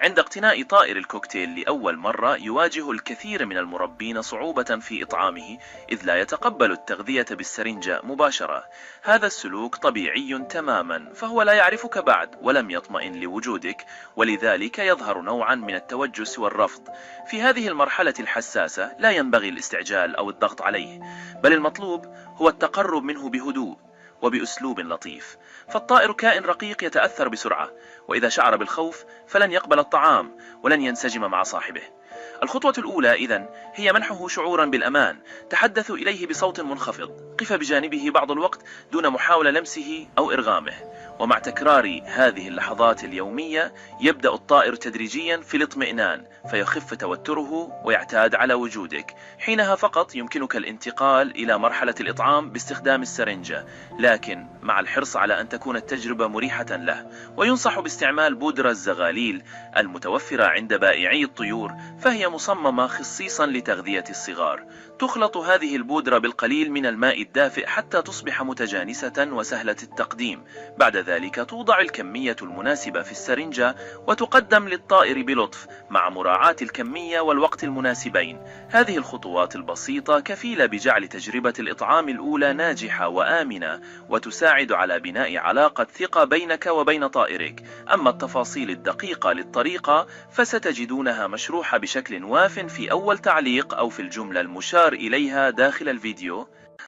عند اقتناء طائر الكوكتيل لأول مرة يواجه الكثير من المربين صعوبة في إطعامه، إذ لا يتقبل التغذية بالسرنجة مباشرة. هذا السلوك طبيعي تماما، فهو لا يعرفك بعد ولم يطمئن لوجودك، ولذلك يظهر نوعا من التوجس والرفض. في هذه المرحلة الحساسة لا ينبغي الاستعجال أو الضغط عليه، بل المطلوب هو التقرب منه بهدوء وبأسلوب لطيف. فالطائر كائن رقيق يتأثر بسرعة، وإذا شعر بالخوف فلن يقبل الطعام ولن ينسجم مع صاحبه. الخطوة الأولى إذن هي منحه شعورا بالأمان. تحدثوا إليه بصوت منخفض، قف بجانبه بعض الوقت دون محاولة لمسه أو إرغامه، ومع تكرار هذه اللحظات اليومية يبدأ الطائر تدريجيا في الاطمئنان، فيخف توتره ويعتاد على وجودك. حينها فقط يمكنك الانتقال إلى مرحلة الإطعام باستخدام السرنجة، لكن مع الحرص على أن تكون التجربة مريحة له. وينصح باستعمال بودرة الزغاليل المتوفرة عند بائعي الطيور، فهي مصممة خصيصا لتغذية الصغار. تخلط هذه البودرة بالقليل من الماء الدافئ حتى تصبح متجانسة وسهلة التقديم. بعد ذلك توضع الكمية المناسبة في السرنجة وتقدم للطائر بلطف، مع مراعاة الكمية والوقت المناسبين. هذه الخطوات البسيطة كفيلة بجعل تجربة الإطعام الأولى ناجحة وآمنة، وتساعد على بناء علاقة ثقة بينك وبين طائرك. أما التفاصيل الدقيقة للطريقة فستجدونها مشروحة بشكل واف في أول تعليق أو في الجملة المشار إليها داخل الفيديو.